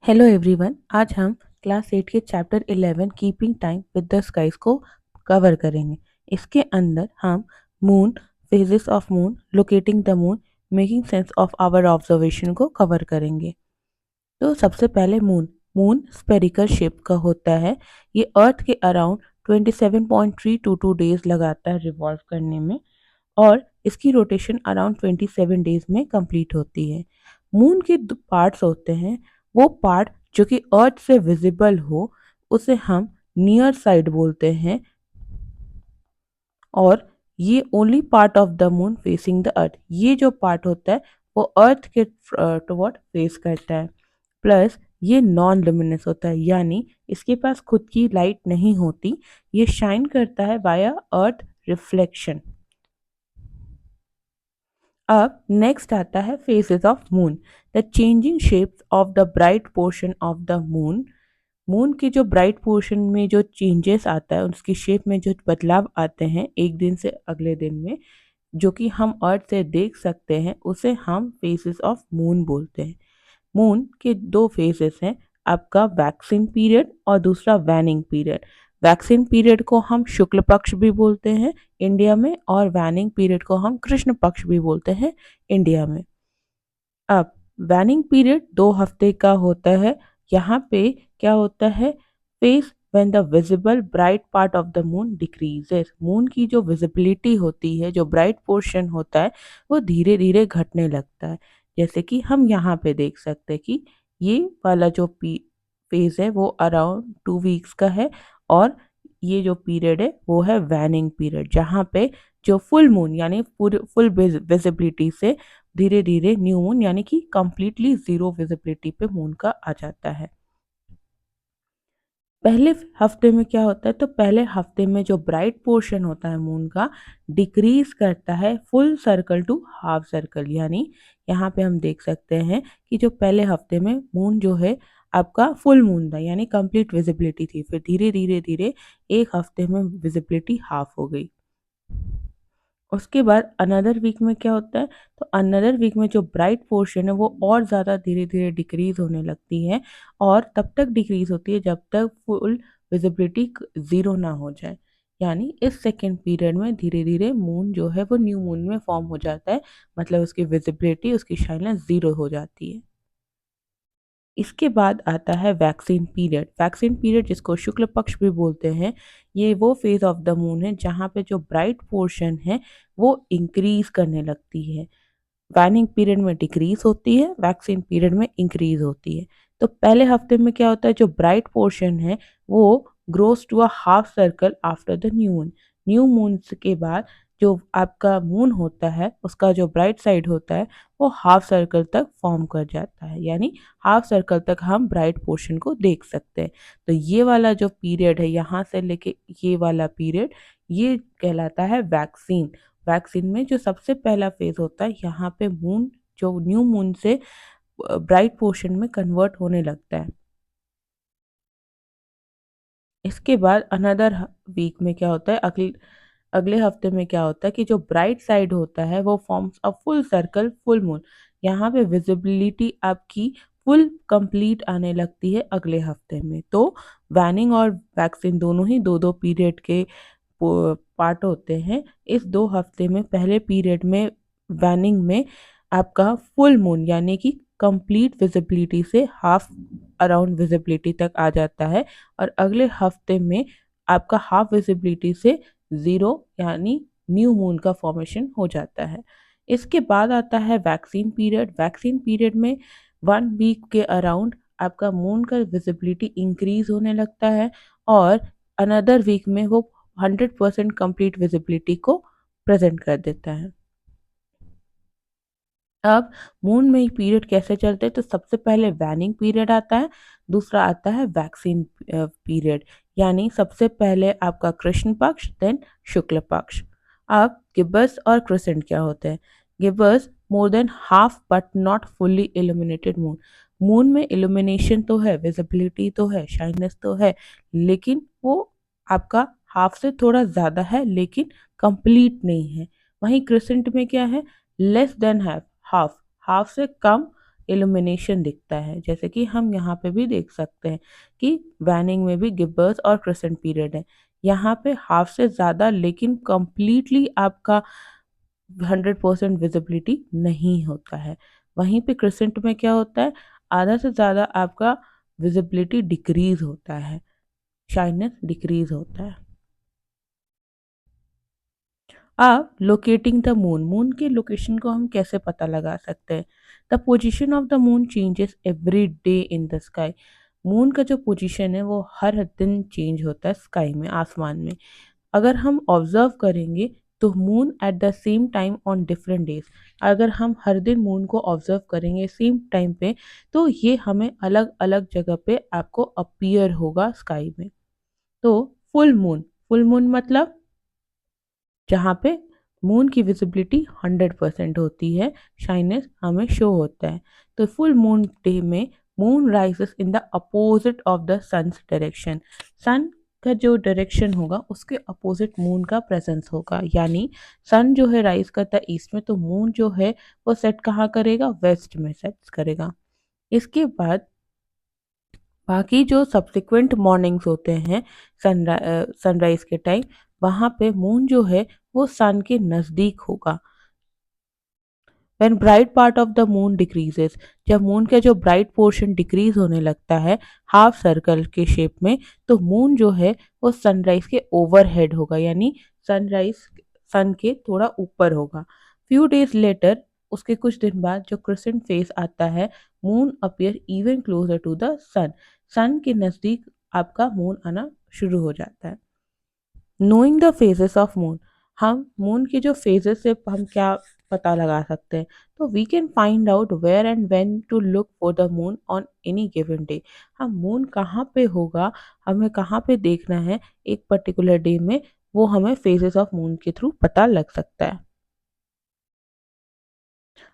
Hello everyone. आज हम class 8 के chapter 11 keeping time with the skies को कवर करेंगे। इसके अंदर हम moon, phases of moon, locating the moon, making sense of our observation को कवर करेंगे। तो सबसे पहले मून। मून स्पेरिकल शेप का होता है। ये अर्थ के अराउंड 27.322 डेज लगाता है रिवॉल्व करने में, और इसकी रोटेशन अराउंड 27 डेज में कंप्लीट होती है। मून के दो पार्ट्स होते हैं। वो पार्ट जो कि अर्थ से विजिबल हो उसे हम नियर साइड बोलते हैं, और ये only part of the moon facing the earth, ये जो पार्ट होता है वो अर्थ के टुवर्ड फेस करता है। प्लस ये नॉन लुमिनस होता है, यानी इसके पास खुद की लाइट नहीं होती, ये शाइन करता है वाया अर्थ रिफ्लेक्शन। अब नेक्स्ट आता है faces of moon, the changing shapes of the bright portion of the moon. Moon के जो ब्राइट पोर्शन में जो चेंजेस आता है, उसकी शेप में जो बदलाव आते हैं एक दिन से अगले दिन में, जो कि हम अर्थ से देख सकते हैं, उसे हम फेसेस ऑफ मून बोलते हैं। मून के दो फेजेस हैं, आपका वैक्सिन पीरियड और दूसरा वैनिंग पीरियड। वैक्सिन पीरियड को हम शुक्ल पक्ष भी बोलते हैं इंडिया में, और वैनिंग पीरियड को हम कृष्ण पक्ष भी बोलते हैं इंडिया में। अब वैनिंग पीरियड 2 हफ्ते का होता है। यहाँ पे क्या होता है, face when the visible bright part of the moon decreases. Moon की जो विजिबिलिटी होती है, जो ब्राइट पोर्शन होता है, वो धीरे धीरे घटने लगता है। जैसे कि हम यहाँ पे देख सकते हैं कि ये वाला जो फेज है वो अराउंड 2 वीक्स का है, और ये जो पीरियड है वो है वैनिंग पीरियड, जहाँ पे जो फुल मून यानी फुल विजिबिलिटी से धीरे धीरे न्यू मून यानी कि कंप्लीटली जीरो विजिबिलिटी पे मून का आ जाता है। पहले हफ्ते में क्या होता है, तो पहले हफ्ते में जो ब्राइट पोर्शन होता है मून का डिक्रीज करता है full circle to half circle, यानी यहाँ पे हम देख सकते हैं कि जो पहले हफ्ते में मून जो है आपका फुल मून था, यानी कंप्लीट विजिबिलिटी थी, फिर धीरे धीरे धीरे एक हफ्ते में विजिबिलिटी हाफ हो गई। उसके बाद अनदर वीक में क्या होता है, तो अनदर वीक में जो ब्राइट पोर्शन है वो और ज़्यादा धीरे धीरे डिक्रीज होने लगती है, और तब तक डिक्रीज होती है जब तक फुल विजिबिलिटी ज़ीरो ना हो जाए। यानी इस सेकेंड पीरियड में धीरे धीरे मून जो है वो न्यू मून में फॉर्म हो जाता है, मतलब उसकी विजिबिलिटी, उसकी शाइननेस ज़ीरो हो जाती है। इसके बाद आता है वैक्सीन पीरियड। वैक्सीन पीरियड, जिसको शुक्ल पक्ष भी बोलते हैं, ये वो फेज ऑफ द मून है जहाँ पे जो ब्राइट पोर्शन है वो इंक्रीज करने लगती है। वैनिंग पीरियड में डिक्रीज होती है, वैक्सीन पीरियड में इंक्रीज होती है। तो पहले हफ्ते में क्या होता है, जो ब्राइट पोर्शन है वो grows to a half circle after the new moon. New moon के बाद जो आपका मून होता है उसका जो ब्राइट साइड होता है वो हाफ सर्कल तक फॉर्म कर जाता है, यानी हाफ सर्कल तक हम ब्राइट पोर्शन को देख सकते हैं। तो ये वाला जो पीरियड है यहाँ से लेके ये वाला पीरियड, ये कहलाता है वैक्सीन। वैक्सीन में जो सबसे पहला फेज होता है, यहाँ पे मून जो न्यू मून से ब्राइट पोर्शन में कन्वर्ट होने लगता है। इसके बाद अनदर वीक में क्या होता है, अगले अगले हफ्ते में क्या होता है कि जो ब्राइट साइड होता है वो forms a full circle full moon. यहाँ पे विजिबिलिटी आपकी फुल कंप्लीट आने लगती है अगले हफ्ते में। तो वैनिंग और वैक्सीन दोनों ही दो दो पीरियड के पार्ट होते हैं। इस 2 हफ्ते में पहले पीरियड में वैनिंग में आपका फुल मून यानी कि कंप्लीट विजिबिलिटी से हाफ अराउंड विजिबिलिटी तक आ जाता है, और अगले हफ्ते में आपका हाफ विजिबिलिटी से ज़ीरो यानी न्यू मून का फॉर्मेशन हो जाता है। इसके बाद आता है वैक्सीन पीरियड। वैक्सीन पीरियड में 1 वीक के अराउंड आपका मून का विजिबिलिटी इंक्रीज होने लगता है, और अनदर वीक में वो 100% कंप्लीट विजिबिलिटी को प्रेजेंट कर देता है। अब मून में पीरियड कैसे चलते हैं, तो सबसे पहले वैनिंग पीरियड आता है, दूसरा आता है वैक्सीन पीरियड। यानी सबसे पहले आपका कृष्ण पक्ष, देन शुक्ल पक्ष। अब गिब्बस और क्रिसेंट क्या होते हैं। Gibbous, more than half but not fully illuminated moon. Moon में इल्यूमिनेशन तो है, विजिबिलिटी तो है, शाइननेस तो है, लेकिन वो आपका हाफ से थोड़ा ज़्यादा है, लेकिन कंप्लीट नहीं है। वहीं क्रिसेंट में क्या है, less than half, half half से कम इल्यूमिनेशन दिखता है, जैसे कि हम यहाँ पे भी देख सकते हैं कि वैनिंग में भी गिब्बर्स और क्रिसेंट पीरियड है। यहाँ पे हाफ से ज़्यादा लेकिन कंप्लीटली आपका 100% विजिबिलिटी नहीं होता है। वहीं पे क्रिसेंट में क्या होता है, आधा से ज़्यादा आपका विजिबिलिटी डिक्रीज होता है, शाइनेस डिक्रीज होता है। अब लोकेटिंग द मून, मून के लोकेशन को हम कैसे पता लगा सकते हैं? The position of the moon changes every day in the sky. Moon का जो पोजीशन है वो हर दिन चेंज होता है स्काई में, आसमान में। अगर हम ऑब्जर्व करेंगे तो moon at the same time on different days, अगर हम हर दिन मून को ऑब्जर्व करेंगे सेम टाइम पे, तो ये हमें अलग अलग जगह पे आपको अपीयर होगा स्काई में। तो फुल मून, फुल मून मतलब जहाँ पे मून की विजिबिलिटी 100% होती है, शाइनेस हमें शो होता है। तो फुल मून डे में moon rises in the opposite of the sun's direction. Sun का जो डायरेक्शन होगा उसके अपोजिट मून का प्रेजेंस होगा, यानी सन जो है राइज करता है ईस्ट में, तो मून जो है वो सेट कहाँ करेगा, वेस्ट में सेट करेगा। इसके बाद बाकी जो सब्सिक्वेंट मॉर्निंग्स होते हैं सनराइज के टाइम, वहाँ पे मून जो है वो सन के नज़दीक होगा। When bright part of the moon decreases, जब मून का जो ब्राइट पोर्शन डिक्रीज होने लगता है हाफ सर्कल के शेप में, तो मून जो है वो सनराइज के ओवरहेड होगा, यानी सनराइज सन के थोड़ा ऊपर होगा। फ्यू डेज लेटर, उसके कुछ दिन बाद जो क्रिसेंट फेस आता है, moon appear even closer to the sun, sun के नज़दीक आपका मून आना शुरू हो जाता है। Knowing the phases of moon, हम मून के जो फेजेस से हम क्या पता लगा सकते हैं, तो we can find out where and when to look for the moon on any given day. हम मून कहाँ पे होगा, हमें कहाँ पे देखना है एक पर्टिकुलर डे में, वो हमें फेजेस ऑफ मून के थ्रू पता लग सकता है।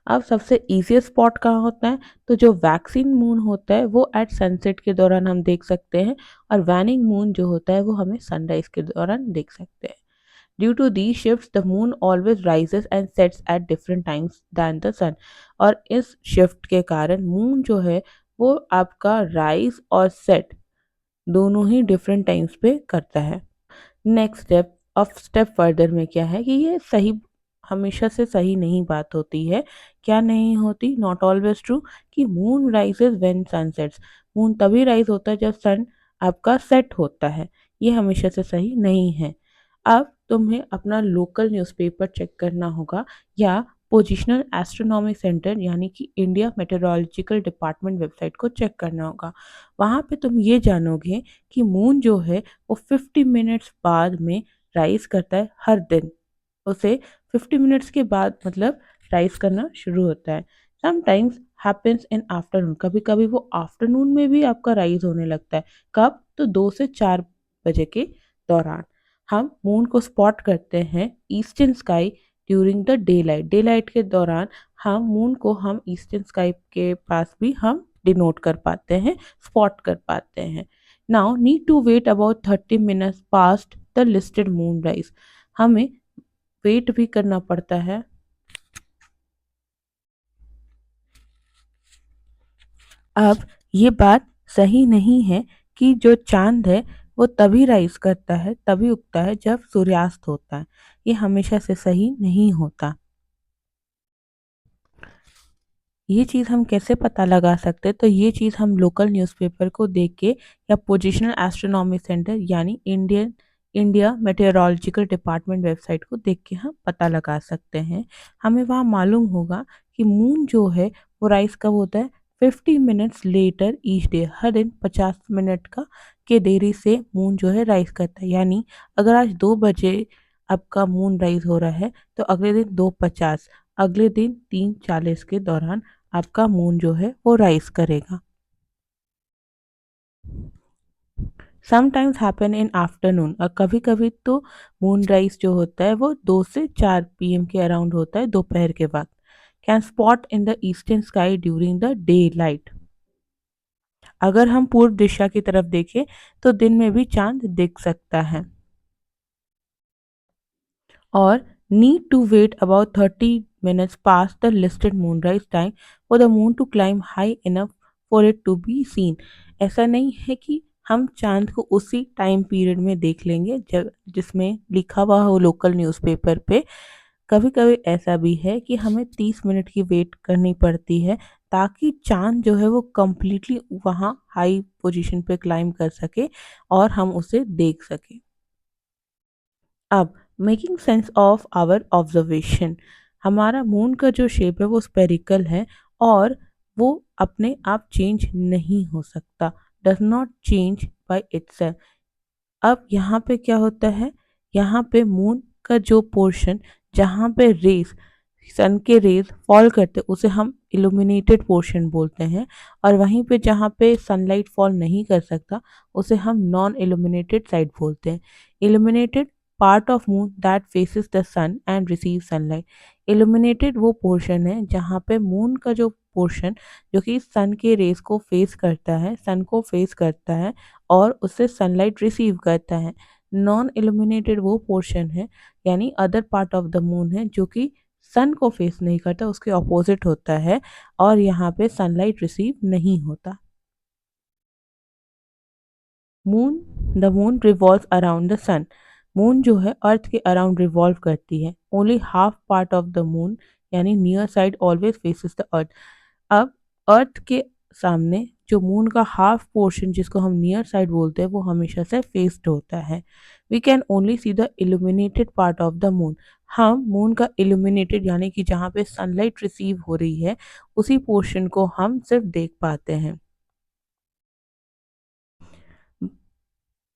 अब सबसे ईज़ीएस्ट स्पॉट कहाँ होता है, तो जो वैक्सीन मून होता है वो एट सनसेट के दौरान हम देख सकते हैं, और वैनिंग मून जो होता है वो हमें सनराइज के दौरान देख सकते हैं। Due to these shifts the moon always rises and sets at different times than the sun, और इस शिफ्ट के कारण मून जो है वो आपका राइज और सेट दोनों ही डिफरेंट टाइम्स पे करता है। नेक्स्ट स्टेप फर्दर में क्या है कि ये सही हमेशा से सही नहीं बात होती है। क्या नहीं होती, नॉट ऑलवेज ट्रू, कि moon rises when sun sets, moon तभी राइज होता है जब सन आपका सेट होता है। ये हमेशा से सही नहीं है। अब तुम्हें अपना लोकल न्यूज़पेपर चेक करना होगा, या पोजिशनल एस्ट्रोनॉमी सेंटर यानी कि इंडिया मेटेरोलॉजिकल डिपार्टमेंट वेबसाइट को चेक करना होगा। वहाँ पे तुम ये जानोगे कि मून जो है वो 50 मिनट्स बाद में राइज करता है हर दिन। उसे 50 मिनट्स के बाद मतलब राइज करना शुरू होता है। समटाइम्स हैपेंस इन आफ्टरनून, कभी कभी वो आफ्टरनून में भी आपका राइज होने लगता है। कब, तो 2 से 4 बजे के दौरान। हम मून को स्पॉट करते हैं eastern sky during the day light, day light के दौरान हम मून को हम ईस्टर्न स्काई के पास भी हम डिनोट कर पाते हैं, स्पॉट कर पाते हैं। Now need to wait about 30 minutes past the listed moon rise, हमें वेट भी करना पड़ता है। अब ये बात सही नहीं है कि जो चांद है वो तभी राइज करता है, तभी उगता है जब सूर्यास्त होता है। ये हमेशा से सही नहीं होता। ये चीज़ हम कैसे पता लगा सकते हैं, तो ये चीज़ हम लोकल न्यूज़पेपर को देख के या पोजिशनल एस्ट्रोनॉमी सेंटर यानी इंडिया मेटेरोलॉजिकल डिपार्टमेंट वेबसाइट को देख के हम पता लगा सकते हैं। हमें वहाँ मालूम होगा कि मून जो है वो राइज कब होता है, 50 मिनट्स लेटर ईच डे, हर दिन 50 मिनट का के देरी से मून जो है राइज करता है। यानी अगर आज 2 बजे आपका मून राइज हो रहा है, तो अगले दिन 2:50, अगले दिन 3:40 के दौरान आपका मून जो है वो राइज करेगा। समटाइम्स हैपन इन आफ्टरनून, और कभी कभी तो मून राइज जो होता है वो 2 से 4 PM के अराउंड होता है, दोपहर के वक्त। Can spot in the eastern sky during the day light, अगर हम पूर्व दिशा की तरफ देखें तो दिन में भी चांद दिख सकता है। और need to wait about 30 minutes past the listed moonrise time for the moon to climb high enough for it to be seen। ऐसा नहीं है कि हम चांद को उसी टाइम पीरियड में देख लेंगे जब जिसमें लिखा हुआ हो लोकल न्यूज़पेपर पे। कभी कभी ऐसा भी है कि हमें 30 मिनट की वेट करनी पड़ती है ताकि चांद जो है वो कम्प्लीटली वहाँ हाई पोजीशन पे क्लाइम कर सके और हम उसे देख सके। अब making sense of our observation, हमारा मून का जो शेप है वो स्पेरिकल है और वो अपने आप चेंज नहीं हो सकता, does not change by itself. अब यहाँ पे क्या होता है, यहाँ पे मून का जो पोर्शन जहाँ पे रेस सन के रेज फॉल करते उसे हम इल्यूमिनेटेड पोर्शन बोलते हैं और वहीं पे जहाँ पे सनलाइट फॉल नहीं कर सकता उसे हम नॉन इल्यूमिनेटेड साइड बोलते हैं। Illuminated part of moon that faces the sun and receive sunlight. Illuminated वो पोर्शन है जहाँ पे मून का जो पोर्शन जो कि सन के रेस को फेस करता है, सन को फेस करता है और उससे सनलाइट रिसीव करता है। नॉन इल्यूमिनेटेड वो पोर्शन है यानी other part of the moon है जो कि सन को फेस नहीं करता, उसके ऑपोजिट होता है और यहाँ पे सनलाइट रिसीव नहीं होता। Moon, the moon revolve around the sun. Moon जो है अर्थ के अराउंड रिवॉल्व करती है। Only half part of the moon यानी near side always faces the earth. अब अर्थ के सामने जो मून का हाफ पोर्शन जिसको हम नियर साइड बोलते हैं वो हमेशा से फेस्ड होता है। We can only see the illuminated part of the moon. हम मून का इल्यूमिनेटेड यानी कि जहाँ पे सनलाइट रिसीव हो रही है उसी पोर्शन को हम सिर्फ देख पाते हैं।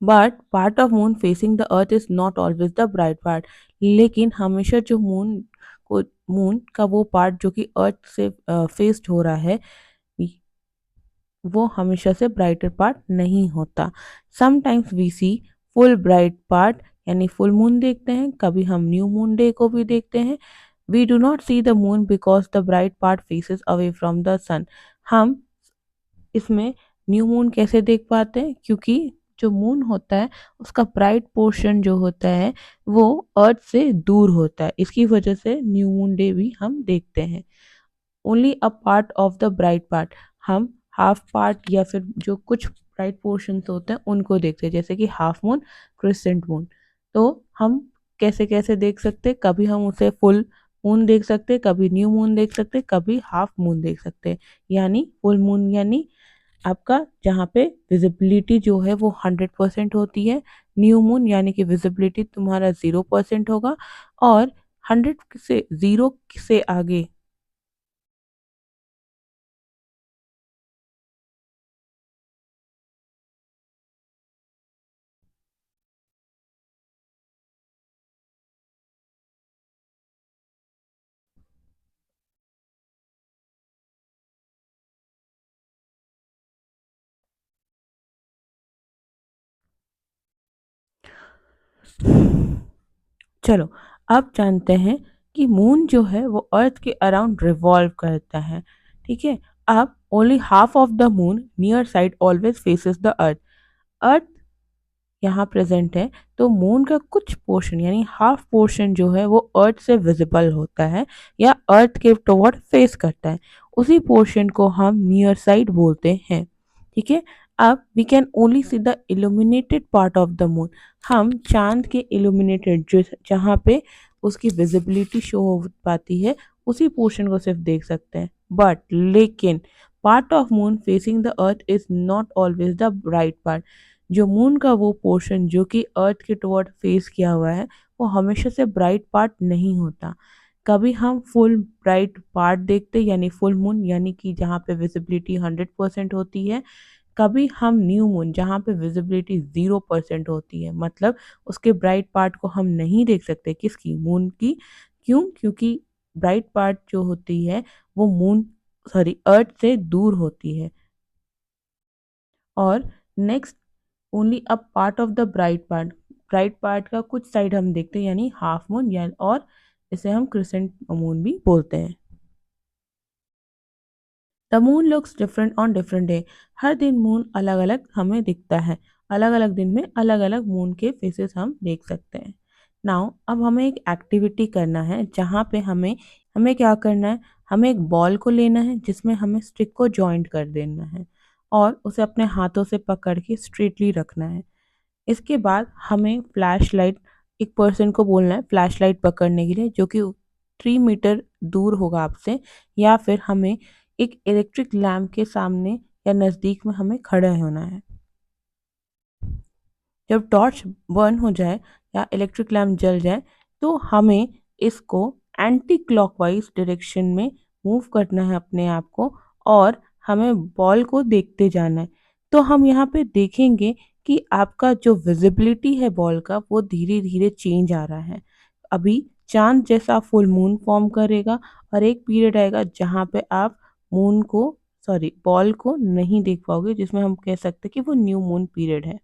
But part of moon facing the earth is not always the bright part. लेकिन हमेशा जो मून का वो पार्ट जो कि अर्थ से फेस्ड हो रहा है वो हमेशा से ब्राइटर पार्ट नहीं होता। Sometimes we see full bright part यानी फुल मून देखते हैं, कभी हम न्यू मून डे को भी देखते हैं। We do not see the moon because the bright part faces away from the sun. हम इसमें न्यू मून कैसे देख पाते हैं, क्योंकि जो मून होता है उसका ब्राइट पोर्शन जो होता है वो अर्थ से दूर होता है, इसकी वजह से न्यू मून डे भी हम देखते हैं। Only a part of the bright part, हम हाफ पार्ट या फिर जो कुछ ब्राइट पोर्शंस होते हैं उनको देखते हैं, जैसे कि हाफ मून, क्रिसेंट मून। तो हम कैसे कैसे देख सकते हैं, कभी हम उसे फुल मून देख सकते हैं, कभी न्यू मून देख सकते हैं, कभी हाफ मून देख सकते हैं। यानी फुल मून यानी आपका जहाँ पे विजिबिलिटी जो है वो 100% होती है, न्यू मून यानी कि विजिबिलिटी तुम्हारा 0% होगा और 100 से 0 से आगे। चलो अब जानते हैं कि मून जो है वो अर्थ के अराउंड रिवॉल्व करता है। ठीक है, अब only half of the moon near side always faces the earth. Earth यहाँ प्रेजेंट है तो मून का कुछ पोर्शन यानी हाफ पोर्शन जो है वो अर्थ से विजिबल होता है या अर्थ के टुवर्ड फेस करता है, उसी पोर्शन को हम नियर साइड बोलते हैं। ठीक है, अब we can only see the illuminated part of the moon. हम चांद के इल्यूमिनेटेड जो जहाँ पे उसकी विजिबिलिटी शो हो पाती है उसी पोर्शन को सिर्फ देख सकते हैं। बट लेकिन part of moon facing the earth is not always the bright part. जो मून का वो पोर्शन जो कि अर्थ के टुवर्ड फेस किया हुआ है वो हमेशा से ब्राइट पार्ट नहीं होता। कभी हम फुल ब्राइट पार्ट देखते यानी फुल मून यानी कि जहाँ पे विजिबिलिटी 100% होती है, कभी हम न्यू मून जहाँ पे विजिबिलिटी 0% होती है, मतलब उसके ब्राइट पार्ट को हम नहीं देख सकते, किसकी, मून की। क्यों, क्योंकि ब्राइट पार्ट जो होती है वो मून सॉरी अर्थ से दूर होती है। और next, only a part of the bright part, bright part का कुछ साइड हम देखते हैं यानी हाफ मून या और इसे हम क्रिसेंट मून भी बोलते हैं। The moon looks different on different day. हर दिन मून अलग अलग हमें दिखता है, अलग अलग दिन में अलग अलग मून के फेसेस हम देख सकते हैं। नाउ अब हमें एक एक्टिविटी करना है जहाँ पे हमें हमें क्या करना है, हमें एक बॉल को लेना है जिसमें हमें स्टिक को जॉइंट कर देना है और उसे अपने हाथों से पकड़ के स्ट्रेटली रखना है। इसके बाद हमें फ्लैश लाइट, एक पर्सन को बोलना है फ्लैश लाइट पकड़ने के लिए जो कि 3 मीटर दूर होगा आपसे, या फिर हमें एक इलेक्ट्रिक लैम्प के सामने या नज़दीक में हमें खड़ा होना है। जब टॉर्च बर्न हो जाए या इलेक्ट्रिक लैम्प जल जाए तो हमें इसको एंटी क्लॉकवाइज डायरेक्शन में मूव करना है अपने आप को, और हमें बॉल को देखते जाना है। तो हम यहाँ पे देखेंगे कि आपका जो विजिबिलिटी है बॉल का वो धीरे धीरे चेंज आ रहा है। अभी चांद जैसा फुल मून फॉर्म करेगा और एक पीरियड आएगा जहाँ पे आप मून को सॉरी बॉल को नहीं देख पाओगे, जिसमें हम कह सकते हैं कि वो न्यू मून पीरियड है।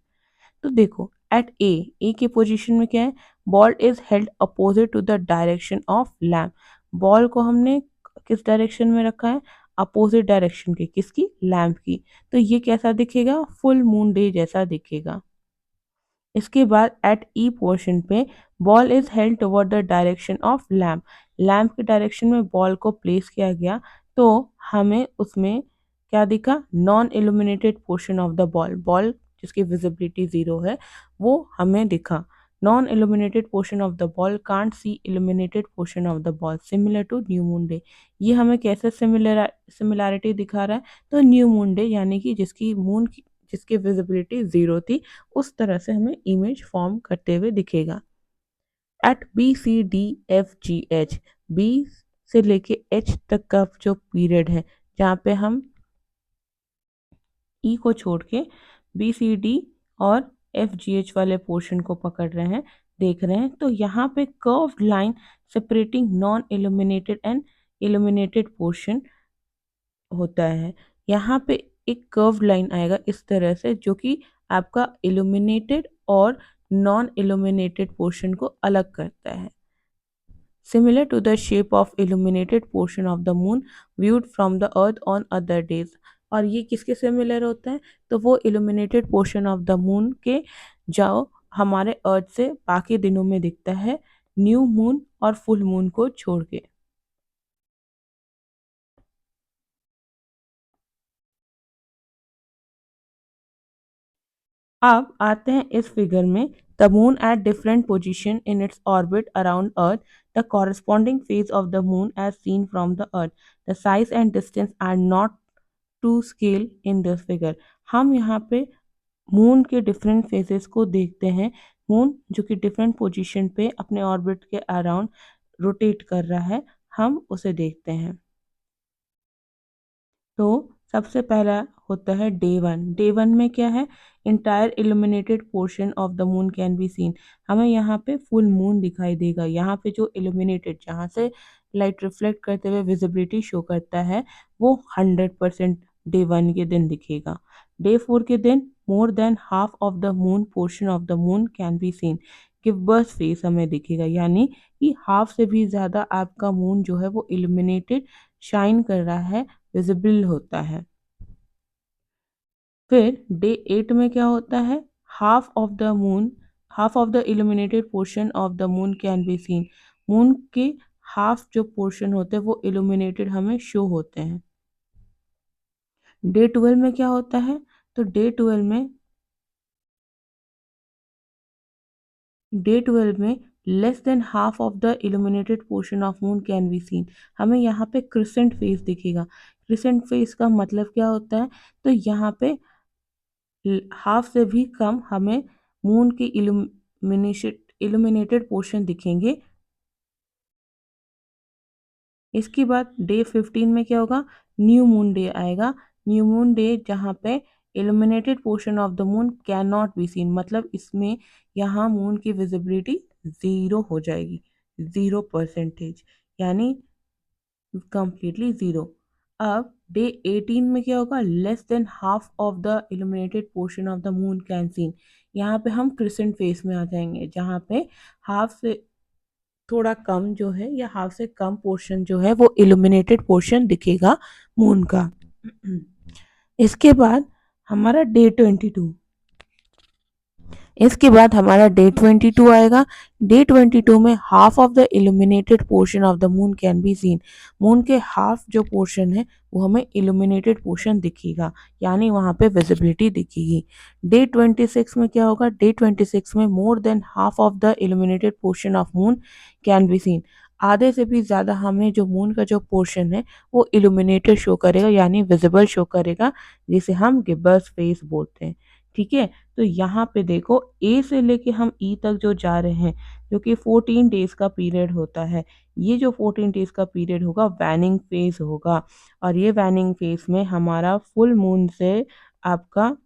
तो देखो एट ए के पोजीशन में क्या है, ball is held opposite to the direction of lamp. Ball को हमने किस डायरेक्शन में रखा है, अपोजिट डायरेक्शन के, किसकी, लैम्प की। तो ये कैसा दिखेगा, फुल मून डे जैसा दिखेगा। इसके बाद एट ई पोर्शन पे ball is held toward the direction of lamp. Lamp के डायरेक्शन में बॉल को प्लेस किया गया तो हमें उसमें क्या दिखा, non illuminated portion of the ball, ball जिसकी विजिबिलिटी जीरो है वो हमें दिखा। Non illuminated portion of the ball can't see illuminated portion of the ball similar to new moon day. ये हमें कैसे सिमिलैरिटी दिखा रहा है, तो न्यू मून डे यानी कि जिसकी विजिबिलिटी जीरो थी उस तरह से हमें इमेज फॉर्म करते हुए दिखेगा। At B C D F G H, B से लेके एच तक का जो पीरियड है जहाँ पे हम ई को छोड़ के बी सी डी और एफ जी एच वाले पोर्शन को पकड़ रहे हैं, देख रहे हैं, तो यहाँ पे curved line separating non illuminated and illuminated portion होता है। यहाँ पे एक कर्व्ड लाइन आएगा इस तरह से जो कि आपका इल्यूमिनेटेड और नॉन इल्यूमिनेटेड पोर्शन को अलग करता है, similar to the shape of illuminated portion of the moon viewed from the earth on other days। और ये किसके सिमिलर होता है, तो वो illuminated portion of the moon के जो हमारे अर्थ से बाकी दिनों में दिखता है, न्यू मून और फुल मून को छोड़ के। अब आते हैं इस फिगर में, the moon at different position in its orbit around earth, the corresponding phase of the moon as seen from the earth, the size and distance are not to scale in this figure. हम यहाँ पे moon के different phases को देखते हैं। Moon जो कि different position पे अपने ऑर्बिट के अराउंड रोटेट कर रहा है, हम उसे देखते हैं। तो सबसे पहला होता है डे वन। डे वन में क्या है, entire illuminated portion of the moon can be scene. हमें यहाँ पे फुल मून दिखाई देगा। यहाँ पे जो इल्यूमिनेटेड, जहाँ से लाइट रिफ्लेक्ट करते हुए विजिबिलिटी शो करता है, वो 100% डे वन के दिन दिखेगा। डे फोर के दिन more than half of the moon portion of the moon can be seen. Gibbous phase हमें दिखेगा, यानी कि हाफ से भी ज़्यादा आपका मून जो है वो इल्यूमिनेटेड शाइन कर रहा है, विजिबल होता है। फिर डे 8 में क्या होता है, half of the moon, half of the illuminated portion of the moon can be scene. Moon के हाफ जो पोर्शन होते हैं वो इल्यूमिनेटेड हमें शो होते हैं। डे 12 में क्या होता है, तो डे 12 में less than half of the illuminated portion of moon can be scene. हमें यहाँ पे क्रिसेंट फेस दिखेगा। क्रिसेंट फेस का मतलब क्या होता है, तो यहाँ पे हाफ से भी कम हमें मून की इल्यूमिनेटेड पोर्शन दिखेंगे। इसके बाद डे 15 में क्या होगा, न्यू मून डे आएगा। न्यू मून डे जहाँ पे illuminated portion of the moon can not be seen, मतलब इसमें यहाँ मून की विजिबिलिटी ज़ीरो हो जाएगी, 0%, यानी कंप्लीटली ज़ीरो। अब डे 18 में क्या होगा, less than half of the illuminated portion of the moon can seen. यहाँ पे हम क्रिसेंट फेस में आ जाएंगे जहाँ पे हाफ से थोड़ा कम जो है या हाफ से कम पोर्शन जो है वो इल्यूमिनेटेड पोर्शन दिखेगा मून का। इसके बाद हमारा डे 22। इसके बाद हमारा डे 22 आएगा। डे 22 में half of the illuminated portion of the moon can be scene. Moon के हाफ जो पोर्शन है वो हमें इल्यूमिनेटेड पोर्शन दिखेगा, यानी वहाँ पे विजिबिलिटी दिखेगी। डे 26 में क्या होगा? डे 26 में मोर than half of the illuminated portion of moon can be scene. आधे से भी ज़्यादा हमें जो मून का जो पोर्शन है वो इल्यूमिनेटेड शो करेगा, यानी विजिबल शो करेगा, जिसे हम गिब्बर्स फेस बोलते हैं। ठीक है, तो यहाँ पे देखो ए से लेके हम ई तक जो जा रहे हैं, जो कि 14 डेज का पीरियड होता है। ये जो 14 डेज का पीरियड होगा वैनिंग फेज होगा, और ये वैनिंग फेज में हमारा फुल मून से आपका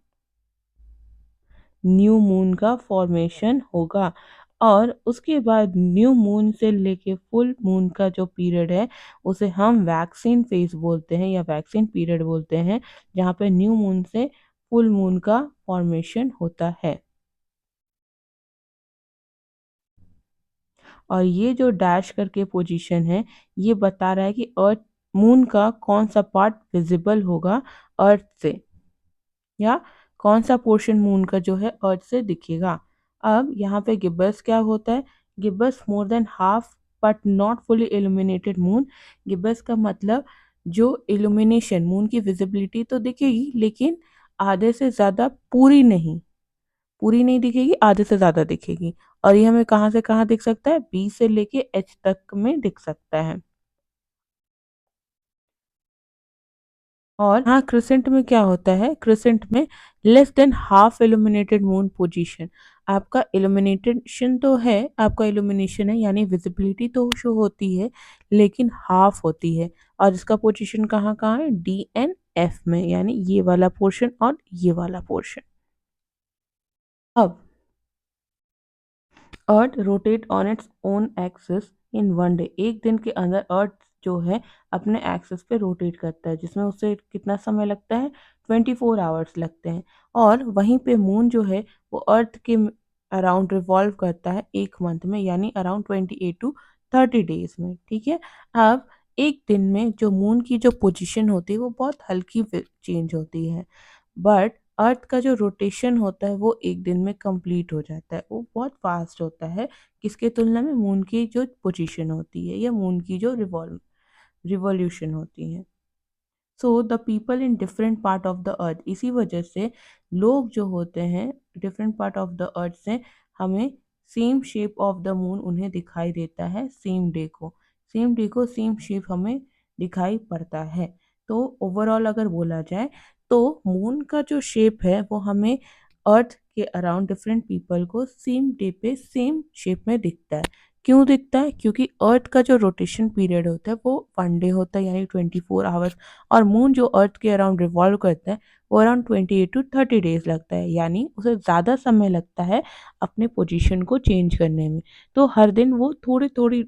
न्यू मून का फॉर्मेशन होगा। और उसके बाद न्यू मून से लेके फुल मून का जो पीरियड है उसे हम वैक्सीन फेज बोलते हैं या वैक्सीन पीरियड बोलते हैं, जहाँ पे न्यू मून से फुल मून का फॉर्मेशन होता है। और ये जो डैश करके पोजीशन है ये बता रहा है कि अर्थ मून का कौन सा पार्ट विजिबल होगा अर्थ से, या कौन सा पोर्शन मून का जो है अर्थ से दिखेगा। अब यहाँ पे गिब्बस क्या होता है? Gibbous more than half but not fully illuminated moon. Gibbous का मतलब जो इल्यूमिनेशन मून की विजिबिलिटी तो दिखेगी, लेकिन आधे से ज़्यादा पूरी नहीं दिखेगी, आधे से ज़्यादा दिखेगी। और ये हमें कहाँ से कहाँ दिख सकता है? बी से लेके एच तक में दिख सकता है। और हाँ, क्रिसेंट में क्या होता है? क्रिसेंट में less than half illuminated moon position. आपका इल्यूमिनेशन तो है, आपका इल्यूमिनेशन है यानी विजिबिलिटी तो शो होती है, लेकिन हाफ होती है। और इसका पोजीशन कहाँ कहाँ है? डी एन एफ में, यानी ये वाला पोर्शन और ये वाला पोर्शन। अब earth rotate on its own axis in one day. एक दिन के अंदर अर्थ जो है अपने एक्सिस पे रोटेट करता है, जिसमें उसे कितना समय लगता है? 24 आवर्स लगते हैं। और वहीं पे मून जो है वो अर्थ के अराउंड रिवॉल्व करता है एक मंथ में, यानी अराउंड 28 टू 30 डेज में। ठीक है, अब एक दिन में जो मून की जो पोजीशन होती है वो बहुत हल्की चेंज होती है, बट अर्थ का जो रोटेशन होता है वो एक दिन में कंप्लीट हो जाता है, वो बहुत फास्ट होता है। किसके तुलना में? मून की जो पोजीशन होती है या मून की जो रिवॉल्यूशन होती है। So the people in different part of the earth, इसी वजह से लोग जो होते हैं different part of the earth से हमें same shape of the moon उन्हें दिखाई देता है। सेम शेप हमें दिखाई पड़ता है। तो ओवरऑल अगर बोला जाए तो मून का जो शेप है वो हमें अर्थ के अराउंड डिफरेंट पीपल को सेम डे पे सेम शेप में दिखता है। क्यों दिखता है? क्योंकि अर्थ का जो रोटेशन पीरियड होता है वो 1 डे होता है, यानी 24 आवर्स। और मून जो अर्थ के अराउंड रिवॉल्व करता है वो अराउंड 28 टू 30 डेज लगता है, यानी उसे ज़्यादा समय लगता है अपने पोजीशन को चेंज करने में। तो हर दिन वो थोड़ी थोड़ी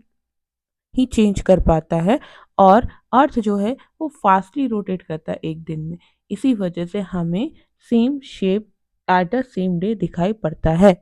ही चेंज कर पाता है, और अर्थ जो है वो फास्टली रोटेट करता है एक दिन में। इसी वजह से हमें same shape at the same day दिखाई पड़ता है।